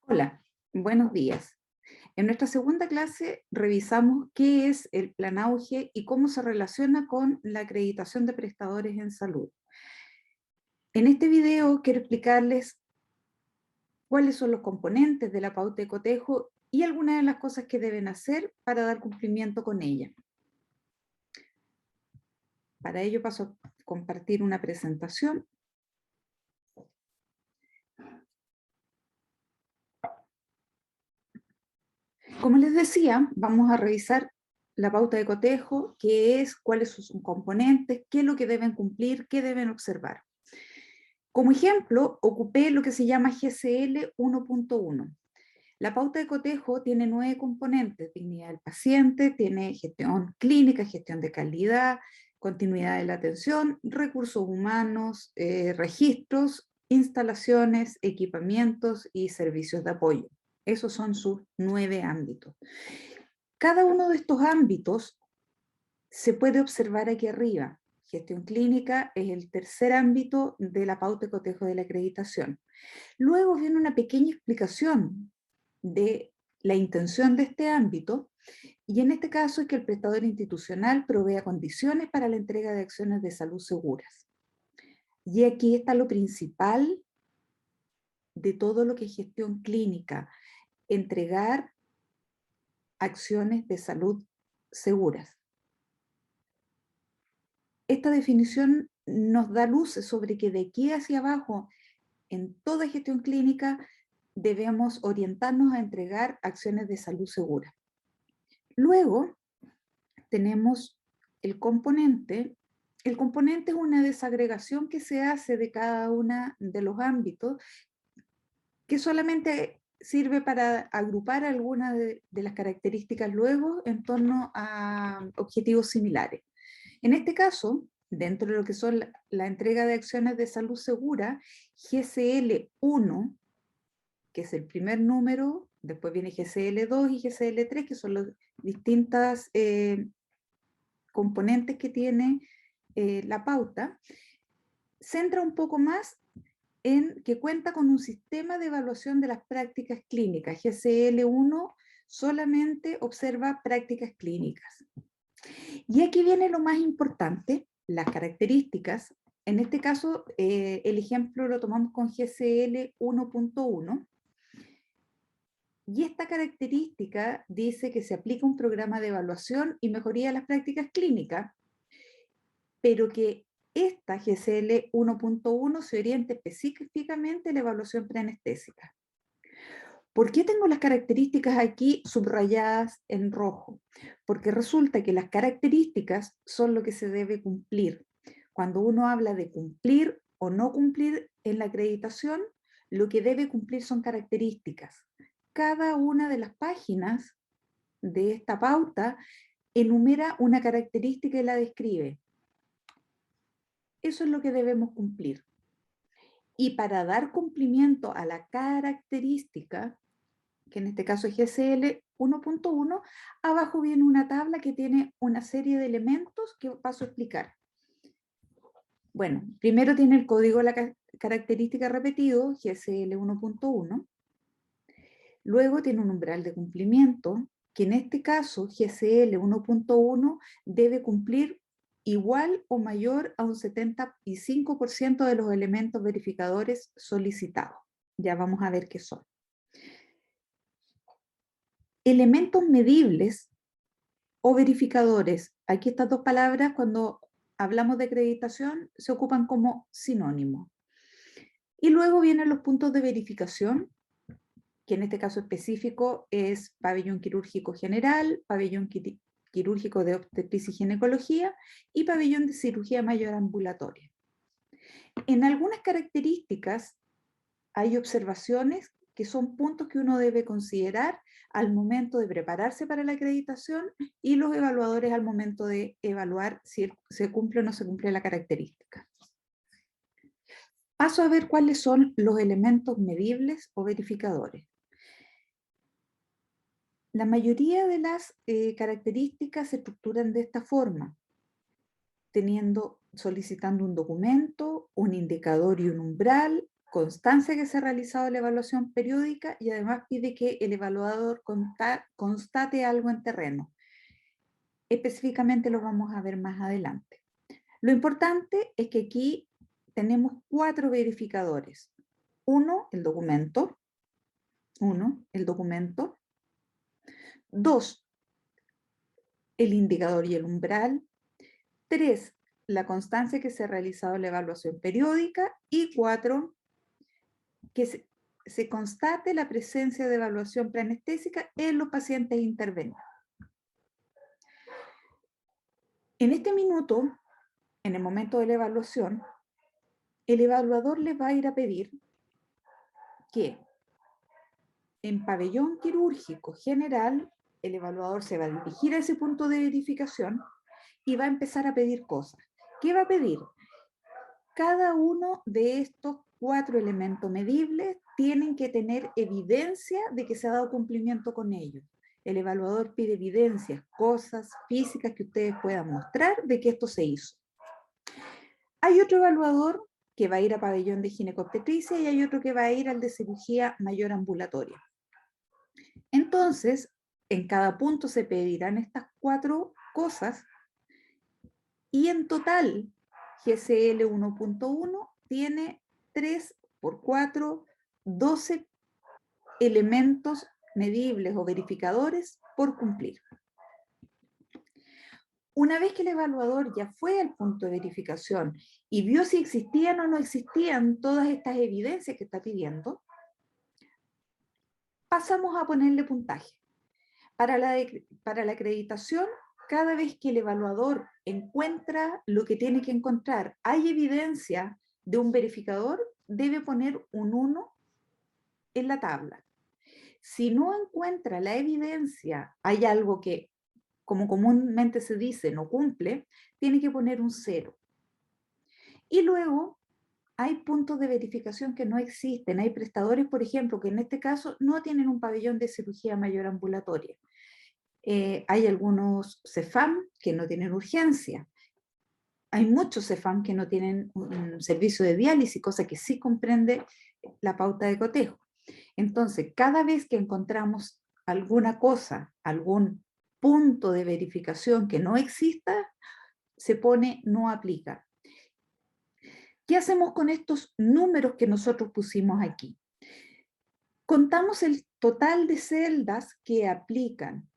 Hola, buenos días. En nuestra segunda clase revisamos qué es el Plan Auge y cómo se relaciona con la acreditación de prestadores en salud. En este video quiero explicarles cuáles son los componentes de la pauta de cotejo y algunas de las cosas que deben hacer para dar cumplimiento con ella. Para ello paso a compartir una presentación. Como les decía, vamos a revisar la pauta de cotejo, qué es, cuáles son sus componentes, qué es lo que deben cumplir, qué deben observar. Como ejemplo, ocupé lo que se llama GCL 1.1. La pauta de cotejo tiene 9 componentes: dignidad del paciente, tiene gestión clínica, gestión de calidad, continuidad de la atención, recursos humanos, registros, instalaciones, equipamientos y servicios de apoyo. Esos son sus 9 ámbitos. Cada uno de estos ámbitos se puede observar aquí arriba. Gestión clínica es el tercer ámbito de la pauta de cotejo de la acreditación. Luego viene una pequeña explicación de la intención de este ámbito, y en este caso es que el prestador institucional provea condiciones para la entrega de acciones de salud seguras. Y aquí está lo principal de todo lo que es gestión clínica: entregar acciones de salud seguras. Esta definición nos da luces sobre que de aquí hacia abajo, en toda gestión clínica, debemos orientarnos a entregar acciones de salud segura. Luego tenemos el componente. El componente es una desagregación que se hace de cada uno de los ámbitos, que solamente sirve para agrupar algunas de las características luego en torno a objetivos similares. En este caso, dentro de lo que son la entrega de acciones de salud segura, GCL1, que es el primer número, después viene GCL2 y GCL3, que son los distintas componentes que tiene la pauta, centra un poco más en que cuenta con un sistema de evaluación de las prácticas clínicas. GCL1 solamente observa prácticas clínicas. Y aquí viene lo más importante, las características. En este caso, el ejemplo lo tomamos con GCL 1.1. Y esta característica dice que se aplica un programa de evaluación y mejoría de las prácticas clínicas, pero que esta GCL 1.1 se orienta específicamente a la evaluación preanestésica. ¿Por qué tengo las características aquí subrayadas en rojo? Porque resulta que las características son lo que se debe cumplir. Cuando uno habla de cumplir o no cumplir en la acreditación, lo que debe cumplir son características. Cada una de las páginas de esta pauta enumera una característica y la describe. Eso es lo que debemos cumplir. Y para dar cumplimiento a la característica, que en este caso es GCL 1.1, abajo viene una tabla que tiene una serie de elementos que paso a explicar. Bueno, primero tiene el código de la característica repetido, GCL 1.1. Luego tiene un umbral de cumplimiento, que en este caso GCL 1.1 debe cumplir igual o mayor a un 75% de los elementos verificadores solicitados. Ya vamos a ver qué son. Elementos medibles o verificadores. Aquí estas dos palabras, cuando hablamos de acreditación, se ocupan como sinónimo. Y luego vienen los puntos de verificación, que en este caso específico es pabellón quirúrgico general, pabellón quirúrgico de obstetricia y ginecología y pabellón de cirugía mayor ambulatoria. En algunas características hay observaciones que son puntos que uno debe considerar al momento de prepararse para la acreditación, y los evaluadores al momento de evaluar si se cumple o no se cumple la característica. Paso a ver cuáles son los elementos medibles o verificadores. La mayoría de las características se estructuran de esta forma, solicitando un documento, un indicador y un umbral, constancia que se ha realizado la evaluación periódica y además pide que el evaluador constate algo en terreno. Específicamente lo vamos a ver más adelante. Lo importante es que aquí tenemos 4 verificadores. Uno, el documento. 2, el indicador y el umbral. 3, la constancia que se ha realizado la evaluación periódica. Y 4, que se constate la presencia de evaluación preanestésica en los pacientes intervenidos. En este minuto, en el momento de la evaluación, el evaluador les va a ir a pedir que en pabellón quirúrgico general, el evaluador se va a dirigir a ese punto de verificación y va a empezar a pedir cosas. ¿Qué va a pedir? Cada uno de estos 4 elementos medibles tienen que tener evidencia de que se ha dado cumplimiento con ellos. El evaluador pide evidencias, cosas físicas que ustedes puedan mostrar de que esto se hizo. Hay otro evaluador que va a ir a pabellón de ginecobstetricia y hay otro que va a ir al de cirugía mayor ambulatoria. Entonces, en cada punto se pedirán estas 4 cosas y en total GCL 1.1 tiene 3 por 4, 12 elementos medibles o verificadores por cumplir. Una vez que el evaluador ya fue al punto de verificación y vio si existían o no existían todas estas evidencias que está pidiendo, pasamos a ponerle puntaje. Para la acreditación, cada vez que el evaluador encuentra lo que tiene que encontrar, hay evidencia de un verificador, debe poner un 1 en la tabla. Si no encuentra la evidencia, hay algo que, como comúnmente se dice, no cumple, tiene que poner un 0. Y luego hay puntos de verificación que no existen. Hay prestadores, por ejemplo, que en este caso no tienen un pabellón de cirugía mayor ambulatoria. Hay algunos CEFAM que no tienen urgencia. Hay muchos CEFAM que no tienen un servicio de diálisis, cosa que sí comprende la pauta de cotejo. Entonces, cada vez que encontramos alguna cosa, algún punto de verificación que no exista, se pone no aplica. ¿Qué hacemos con estos números que nosotros pusimos aquí? Contamos el total de celdas que aplican.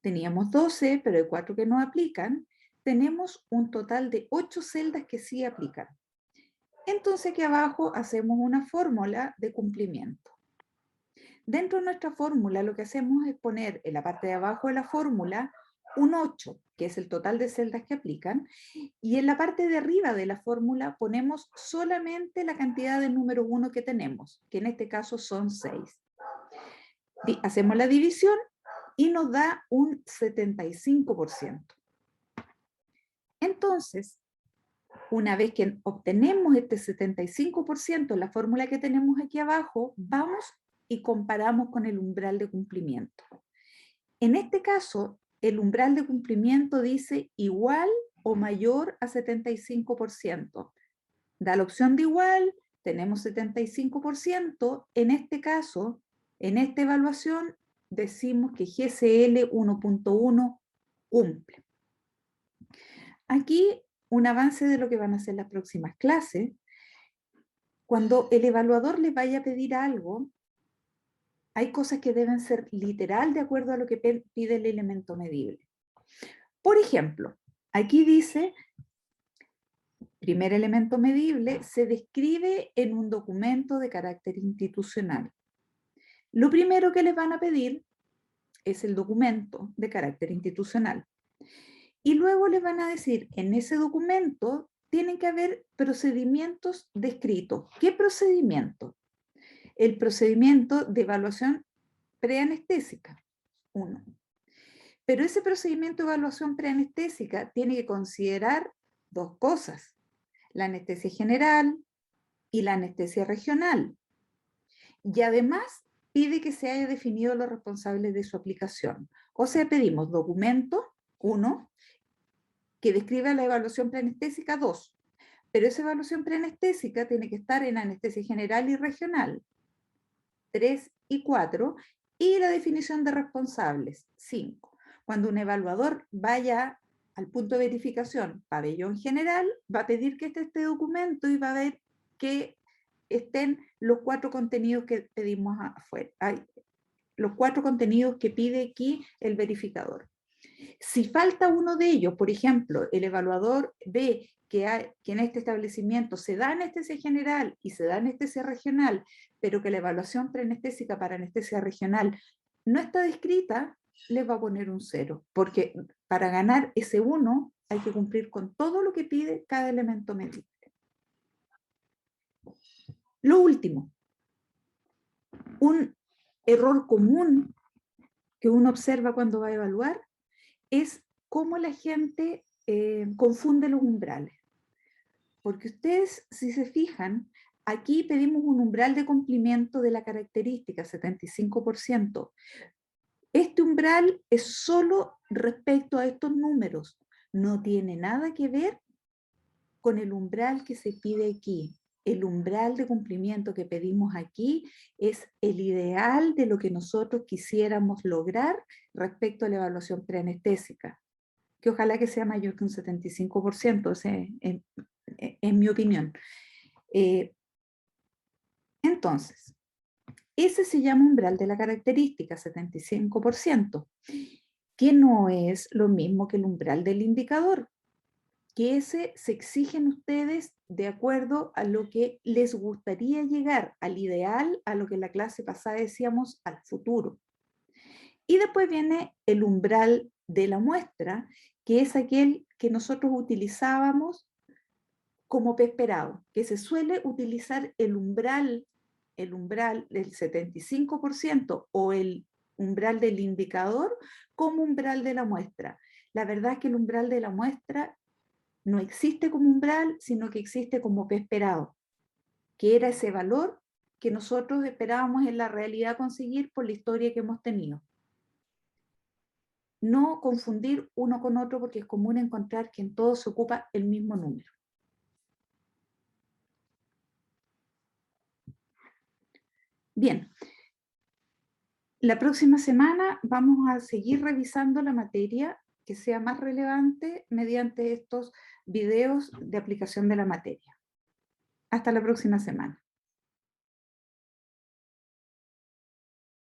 Teníamos 12, pero hay 4 que no aplican. Tenemos un total de 8 celdas que sí aplican. Entonces aquí abajo hacemos una fórmula de cumplimiento. Dentro de nuestra fórmula lo que hacemos es poner en la parte de abajo de la fórmula un 8, que es el total de celdas que aplican, y en la parte de arriba de la fórmula ponemos solamente la cantidad de número 1 que tenemos, que en este caso son 6. Hacemos la división y nos da un 75%. Entonces, una vez que obtenemos este 75% en la fórmula que tenemos aquí abajo, vamos y comparamos con el umbral de cumplimiento. En este caso, el umbral de cumplimiento dice igual o mayor a 75%. Da la opción de igual, tenemos 75%. En este caso, en esta evaluación, decimos que GCL 1.1 cumple. Aquí un avance de lo que van a ser las próximas clases. Cuando el evaluador les vaya a pedir algo, hay cosas que deben ser literal de acuerdo a lo que pide el elemento medible. Por ejemplo, aquí dice, primer elemento medible, se describe en un documento de carácter institucional. Lo primero que les van a pedir es el documento de carácter institucional. Y luego les van a decir, en ese documento tienen que haber procedimientos descritos. ¿Qué procedimiento? El procedimiento de evaluación preanestésica, 1. Pero ese procedimiento de evaluación preanestésica tiene que considerar 2 cosas, la anestesia general y la anestesia regional. Y además pide que se haya definido los responsables de su aplicación. O sea, pedimos documento, 1, que describa la evaluación preanestésica, 2, Pero esa evaluación preanestésica tiene que estar en anestesia general y regional, 3 y 4, y la definición de responsables, 5. Cuando un evaluador vaya al punto de verificación, pabellón general, va a pedir que esté este documento y va a ver que estén los 4 contenidos que pedimos afuera, los 4 contenidos que pide aquí el verificador. Si falta uno de ellos, por ejemplo, el evaluador ve que en este establecimiento se da anestesia general y se da anestesia regional, pero que la evaluación preanestésica para anestesia regional no está descrita, les va a poner un 0, porque para ganar ese 1 hay que cumplir con todo lo que pide cada elemento medible. Lo último, un error común que uno observa cuando va a evaluar es cómo la gente confunde los umbrales. Porque ustedes, si se fijan, aquí pedimos un umbral de cumplimiento de la característica, 75%. Este umbral es solo respecto a estos números, no tiene nada que ver con el umbral que se pide aquí. El umbral de cumplimiento que pedimos aquí es el ideal de lo que nosotros quisiéramos lograr respecto a la evaluación preanestésica, que ojalá que sea mayor que un 75%, en mi opinión. Entonces, ese se llama umbral de la característica, 75%, que no es lo mismo que el umbral del indicador, que ese se exigen ustedes de acuerdo a lo que les gustaría llegar, al ideal, a lo que en la clase pasada decíamos, al futuro. Y después viene el umbral de la muestra, que es aquel que nosotros utilizábamos como P esperado, que se suele utilizar el umbral del 75% o el umbral del indicador como umbral de la muestra. La verdad es que el umbral de la muestra no existe como umbral, sino que existe como P esperado, que era ese valor que nosotros esperábamos en la realidad conseguir por la historia que hemos tenido. No confundir uno con otro porque es común encontrar que en todo se ocupa el mismo número. Bien, la próxima semana vamos a seguir revisando la materia que sea más relevante mediante estos videos de aplicación de la materia. Hasta la próxima semana.